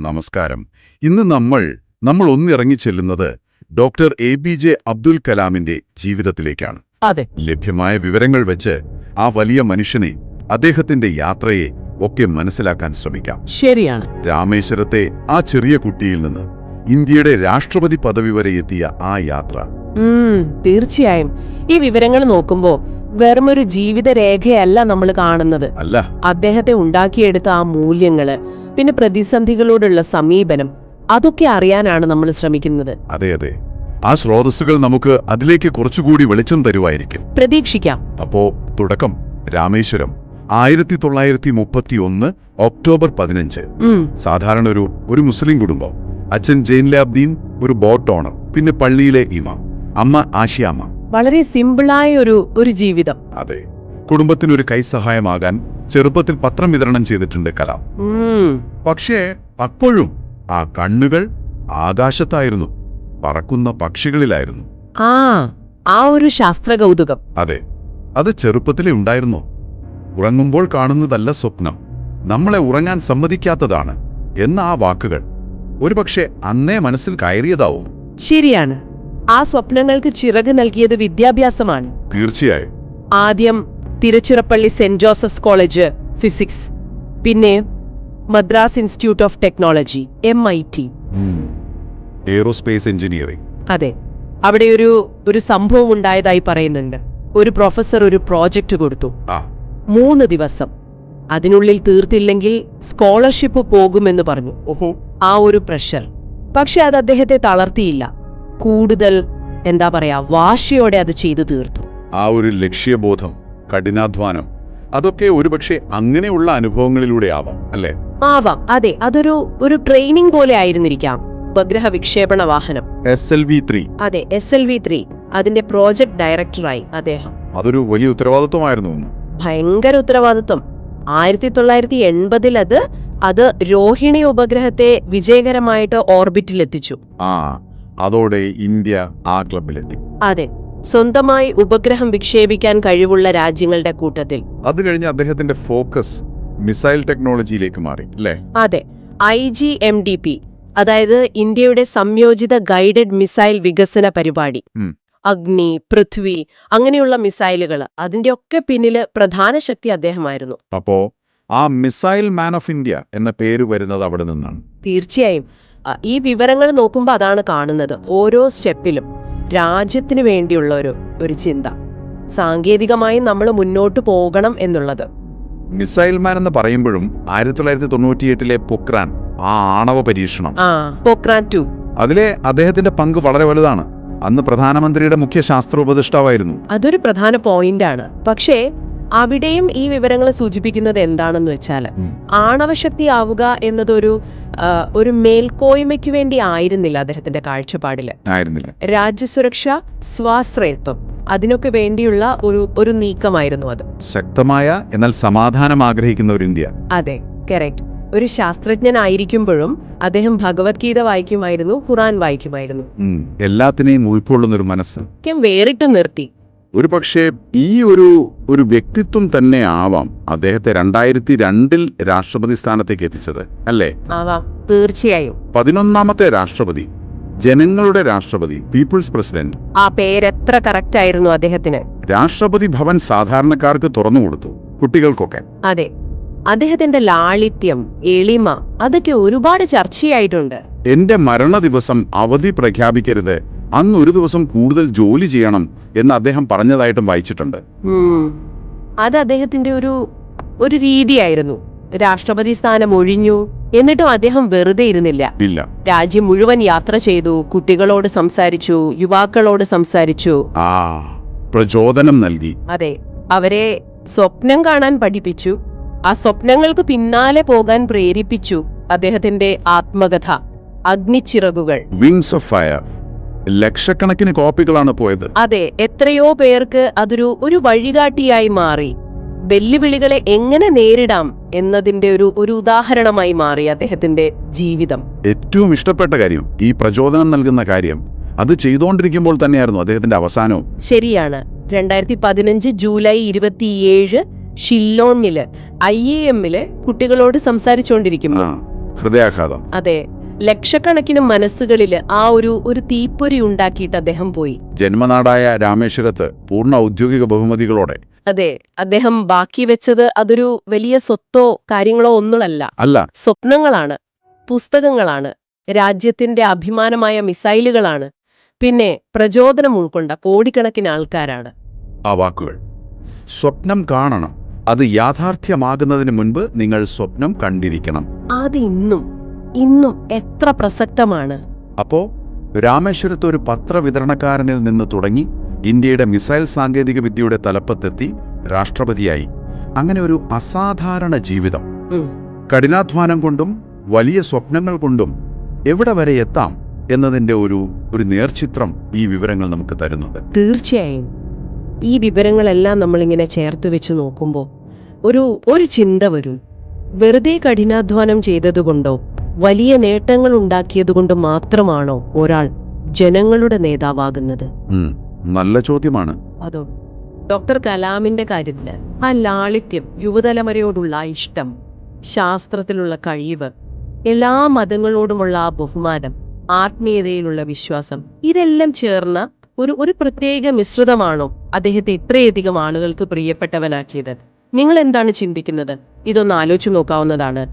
നമസ്കാരം. ഇന്ന് നമ്മൾ ഒന്നിറങ്ങി ചെല്ലുന്നത് ഡോക്ടർ APJ അബ്ദുൽ കലാമിന്റെ ജീവിതത്തിലേക്കാണ്. അതെ, ലഭ്യമായ വിവരങ്ങൾ വെച്ച് ആ വലിയ മനുഷ്യനെ, അദ്ദേഹത്തിന്റെ യാത്രയെ ഒക്കെ മനസ്സിലാക്കാൻ ശ്രമിക്കാം. ശരിയാണ്. രാമേശ്വരത്തെ ആ ചെറിയ കുട്ടിയിൽ നിന്ന് ഇന്ത്യയുടെ രാഷ്ട്രപതി പദവി വരെ എത്തിയ ആ യാത്ര. തീർച്ചയായും ഈ വിവരങ്ങൾ നോക്കുമ്പോ വെറുമൊരു ജീവിതരേഖയല്ല നമ്മൾ കാണുന്നത്. അല്ല, അദ്ദേഹത്തെ ഉണ്ടാക്കിയെടുത്ത ആ മൂല്യങ്ങള്, പിന്നെ പ്രതിസന്ധികളോടുള്ള സമീപനം, അതൊക്കെ അറിയാനാണ് നമ്മൾ ശ്രമിക്കുന്നത്. അതെ അതെ, ആ സ്രോതസ്സുകൾ നമുക്ക് അതിലേക്ക് കുറച്ചുകൂടി വെളിച്ചം തരുമായിരിക്കും. പ്രതീക്ഷിക്കാം. അപ്പോ തുടക്കം രാമേശ്വരം 1931 ഒക്ടോബർ 15. സാധാരണ ഒരു മുസ്ലിം കുടുംബം. അച്ഛൻ ജൈൻലാബ്ദീൻ, ഒരു ബോട്ട് ഓണർ, പിന്നെ പള്ളിയിലെ ഇമാം, അമ്മ ആഷിയാമ്മ. വളരെ സിമ്പിളായ ഒരു ജീവിതം. അതെ, കുടുംബത്തിനൊരു കൈസഹായമാകാൻ ചെറുപ്പത്തിൽ പത്രം വിതരണം ചെയ്തിട്ടുണ്ട് കലാം. പക്ഷേ അപ്പോഴും ആ കണ്ണുകൾ ആകാശത്തായിരുന്നു, പറക്കുന്ന പക്ഷികളിലായിരുന്നു. ആ ഒരു ശാസ്ത്രകൗതുകം. അതെ, അത് ചെറുപ്പത്തിലേ ഉണ്ടായിരുന്നു. ഉറങ്ങുമ്പോൾ കാണുന്നതല്ല സ്വപ്നം, നമ്മളെ ഉറങ്ങാൻ സമ്മതിക്കാത്തതാണ് എന്ന ആ വാക്കുകൾ ഒരുപക്ഷെ അന്നേ മനസ്സിൽ കയറിയതാവും. ശരിയാണ്. ആ സ്വപ്നങ്ങൾക്ക് ചിറക് നൽകിയത് വിദ്യാഭ്യാസമാണ്. തീർച്ചയായും. ആദ്യം Tiruchirappalli Saint Joseph's college physics, പിന്നെ Madras institute of technology MIT, aerospace engineering. അതെ, അവിടെ ഒരു സംഭവം ഉണ്ടായതായി പറയുന്നുണ്ട്. ഒരു പ്രൊഫസർ ഒരു പ്രോജക്റ്റ് കൊടുത്തു. 3 ദിവസം അതിനുള്ളിൽ തീർത്തില്ലെങ്കിൽ സ്കോളർഷിപ്പ് പോകുമെന്ന് പറഞ്ഞു. ഓഹോ, ആ ഒരു പ്രഷർ. പക്ഷെ അത് അദ്ദേഹത്തെ തളർത്തിയില്ല. കൂടുതൽ വാശിയോടെ അത് ചെയ്തു തീർത്തു. ആ ഒരു ലക്ഷ്യബോധം, കഠിനാധ്വാനം, അതൊക്കെ ഒരുപക്ഷെ അങ്ങനെയുള്ള അനുഭവങ്ങളിലൂടെ ആവാം, അല്ലേ? ആവാം, അതെ. അതൊരു ട്രെയിനിങ് പോലെ ആയിരുന്നിരിക്കാം. ഉപഗ്രഹ വിക്ഷേപണ വാഹനം SLV-3. അതെ, SLV-3 അതിന്റെ പ്രോജക്ട് ഡയറക്ടറായി അദ്ദേഹം. അതൊരു വലിയ ഉത്തരവാദിത്വമായിരുന്നു. ഭയങ്കര ഉത്തരവാദിത്വം. 1980 അത് രോഹിണി ഉപഗ്രഹത്തെ വിജയകരമായിട്ട് ഓർബിറ്റിലെത്തിച്ചു. അതോടെ ഇന്ത്യ ആ ക്ലബിലെത്തി. അതെ, സ്വന്തമായി ഉപഗ്രഹം വിക്ഷേപിക്കാൻ കഴിവുള്ള രാജ്യങ്ങളുടെ കൂട്ടത്തിൽ. അത് കഴിഞ്ഞ് അദ്ദേഹത്തിന്റെ ഫോക്കസ് മിസൈൽ ടെക്നോളജിയിലേക്ക് മാറി, അല്ലേ? അതെ, IGMDP, അതായത് ഇന്ത്യയുടെ സംയോജിത ഗൈഡഡ് മിസൈൽ വികസന പരിപാടി. അഗ്നി, പൃഥ്വി, അങ്ങനെയുള്ള മിസൈലുകൾ, അതിന്റെയൊക്കെ പിന്നില് പ്രധാന ശക്തി അദ്ദേഹമായിരുന്നു. അപ്പോ ആ മിസൈൽ മാൻ ഓഫ് ഇന്ത്യ എന്ന പേര് വരുന്നത് അവിടെ നിന്നാണ്. തീർച്ചയായും. ഈ വിവരങ്ങൾ നോക്കുമ്പോൾ അതാണ് കാണുന്നത്. ഓരോ സ്റ്റെപ്പിലും രാജ്യത്തിന് വേണ്ടിയുള്ള ഒരു ചിന്ത. സാങ്കേതികമായി നമ്മൾ മുന്നോട്ട് പോകണം എന്നുള്ളത്. മിസൈൽ മാൻ എന്ന് പറയുമ്പോഴും 1998 പൊക്രാൻ, ആ ആണവ പരീക്ഷണം, പൊക്രാൻ 2, അതിലെ അദ്ദേഹത്തിന്റെ പങ്ക് വളരെ വലുതാണ്. അന്ന് പ്രധാനമന്ത്രിയുടെ മുഖ്യ ശാസ്ത്ര ഉപദേഷ്ടാവായിരുന്നു. അതൊരു പ്രധാന പോയിന്റാണ്. പക്ഷേ അവിടെയും ഈ വിവരങ്ങൾ സൂചിപ്പിക്കുന്നത് എന്താണെന്ന് വെച്ചാൽ, ആണവശക്തി ആവുക എന്നതൊരു മേൽക്കോയ്മയ്ക്ക് വേണ്ടി ആയിരുന്നില്ല അദ്ദേഹത്തിന്റെ കാഴ്ചപ്പാടില്. രാജ്യസുരക്ഷ, സ്വാശ്രയത്വം, അതിനൊക്കെ വേണ്ടിയുള്ള ഒരു നീക്കമായിരുന്നു അത്. ശക്തമായ എന്നാൽ സമാധാനം ആഗ്രഹിക്കുന്ന ഒരു ഇന്ത്യ. അതെ, കറക്റ്റ്. ഒരു ശാസ്ത്രജ്ഞനായിരിക്കുമ്പോഴും അദ്ദേഹം ഭഗവത്ഗീത വായിക്കുമായിരുന്നു, ഖുറാൻ വായിക്കുമായിരുന്നു. എല്ലാത്തിനെയും ഉൾക്കൊള്ളുന്നൊരു മനസ്സ് വേറിട്ട് നിർത്തി. ഒരു പക്ഷേ ഈ ഒരു വ്യക്തിത്വം തന്നെ ആവാം അദ്ദേഹത്തെ 2002 രാഷ്ട്രപതി സ്ഥാനത്തേക്ക് എത്തിച്ചത്, അല്ലേ? ആവാം, തീർച്ചയായും. 11ാമത്തെ രാഷ്ട്രപതി, ജനങ്ങളുടെ രാഷ്ട്രപതി, പീപ്പിൾസ് പ്രസിഡന്റ്. ആ പേരെത്ര കറക്റ്റ് ആയിരുന്നു അദ്ദേഹത്തിന്. രാഷ്ട്രപതി ഭവൻ സാധാരണക്കാർക്ക് തുറന്നുകൊടുത്തു, കുട്ടികൾക്കൊക്കെ. അതെ, അദ്ദേഹത്തിന്റെ ലാളിത്യം, എളിമ, അതൊക്കെ ഒരുപാട് ചർച്ചയായിട്ടുണ്ട്. എന്റെ മരണ ദിവസം അവധി പ്രഖ്യാപിക്കരുത്, അന്ന് ഒരു ദിവസം കൂടുതൽ ജോലി ചെയ്യണം എന്ന് അദ്ദേഹം പറഞ്ഞതായിട്ടും വായിച്ചിട്ടുണ്ട്. അത് അദ്ദേഹത്തിന്റെ ഒരു രീതിയായിരുന്നു. രാഷ്ട്രപതി സ്ഥാനം ഒഴിഞ്ഞു, എന്നിട്ടും അദ്ദേഹം വെറുതെ ഇരുന്നില്ല. രാജ്യം മുഴുവൻ യാത്ര ചെയ്തു, കുട്ടികളോട് സംസാരിച്ചു, യുവാക്കളോട് സംസാരിച്ചു, പ്രചോദനം നൽകി. അതെ, അവരെ സ്വപ്നം കാണാൻ പഠിപ്പിച്ചു, ആ സ്വപ്നങ്ങൾക്ക് പിന്നാലെ പോകാൻ പ്രേരിപ്പിച്ചു. അദ്ദേഹത്തിന്റെ ആത്മകഥ അഗ്നിച്ചിറകുകൾ, വിങ്സ് ഓഫ് ഫയർ, ലക്ഷക്കണക്കിന് കോപ്പികളാണ് പോയത്. അതെ, എത്രയോ പേർക്ക് അതൊരു വഴികാട്ടിയായി മാറി. വെല്ലുവിളികളെ എങ്ങനെ നേരിടാം എന്നതിന്റെ ഒരു ഉദാഹരണമായി മാറി അദ്ദേഹത്തിന്റെ ജീവിതം. ഏറ്റവും ഇഷ്ടപ്പെട്ട കാര്യം, ഈ പ്രചോദനം നൽകുന്ന കാര്യം, അത് ചെയ്തുകൊണ്ടിരിക്കുമ്പോൾ തന്നെയായിരുന്നു അദ്ദേഹത്തിന്റെ അവസാനവും. ശരിയാണ്. 2015 ജൂലൈ 27 ഷില്ലോണില് IIM കുട്ടികളോട് സംസാരിച്ചുകൊണ്ടിരിക്കുമ്പോൾ ഹൃദയാഘാതം. അതെ, ലക്ഷക്കണക്കിന് മനസ്സുകളിൽ ആ ഒരു തീപ്പൊരി ഉണ്ടാക്കിയിട്ട് അദ്ദേഹം പോയി. ജന്മനാടായ രാമേശ്വരത്ത് പൂർണ്ണ ഔദ്യോഗിക ബഹുമതികളോടെ. അതെ, അദ്ദേഹം ബാക്കി വെച്ചത് അതൊരു വലിയ സ്വത്തോ കാര്യങ്ങളോ ഒന്നുമല്ല. അല്ല, സ്വപ്നങ്ങളാണ്, പുസ്തകങ്ങളാണ്, രാജ്യത്തിന്റെ അഭിമാനമായ മിസൈലുകളാണ്, പിന്നെ പ്രചോദനം ഉൾക്കൊണ്ട കോടിക്കണക്കിന് ആൾക്കാരാണ്. ആ വാക്കുകൾ. സ്വപ്നം കാണണം. അത് യാഥാർത്ഥ്യമാകുന്നതിന് മുൻപ് നിങ്ങൾ സ്വപ്നം കണ്ടിരിക്കണം. അത് ഇന്നും എത്ര പ്രസക്തമാണ്. അപ്പോ രാമേശ്വരത്ത് ഒരു പത്രവിതരണക്കാരനിൽ നിന്ന് തുടങ്ങി ഇന്ത്യയുടെ മിസൈൽ സാങ്കേതിക വിദ്യയുടെ തലപ്പത്തെത്തി രാഷ്ട്രപതിയായി. അങ്ങനെ ഒരു അസാധാരണ ജീവിതം. കഠിനാധ്വാനം കൊണ്ടും വലിയ സ്വപ്നങ്ങൾ കൊണ്ടും എവിടെ വരെ എത്താം എന്നതിൻ്റെ ഒരു നേർചിത്രം ഈ വിവരങ്ങൾ നമുക്ക് തരുന്നുണ്ട്. തീർച്ചയായും ഈ വിവരങ്ങളെല്ലാം നമ്മളിങ്ങനെ ചേർത്ത് വെച്ച് നോക്കുമ്പോൾ ഒരു ചിന്ത വരും. വെറുതെ കഠിനാധ്വാനം ചെയ്തതുകൊണ്ടോ വലിയ നേട്ടങ്ങൾ ഉണ്ടാക്കിയതുകൊണ്ട് മാത്രമാണോ ഒരാൾ ജനങ്ങളുടെ നേതാവാകുന്നത്? നല്ല ചോദ്യമാണ്. അതോ ഡോക്ടർ കലാമിന്റെ കാര്യത്തില് ആ ലാളിത്യം, യുവതലമുറയോടുള്ള ഇഷ്ടം, ശാസ്ത്രത്തിലുള്ള കഴിവ്, എല്ലാ മതങ്ങളോടുമുള്ള ആ ബഹുമാനം, ആത്മീയതയിലുള്ള വിശ്വാസം, ഇതെല്ലാം ചേർന്ന ഒരു പ്രത്യേക മിശ്രിതമാണോ അദ്ദേഹത്തെ ഇത്രയധികം ആളുകൾക്ക് പ്രിയപ്പെട്ടവനാക്കിയത്? നിങ്ങൾ എന്താണ് ചിന്തിക്കുന്നത്? ഇതൊന്ന് ആലോചിച്ചു നോക്കാവുന്നതാണ്.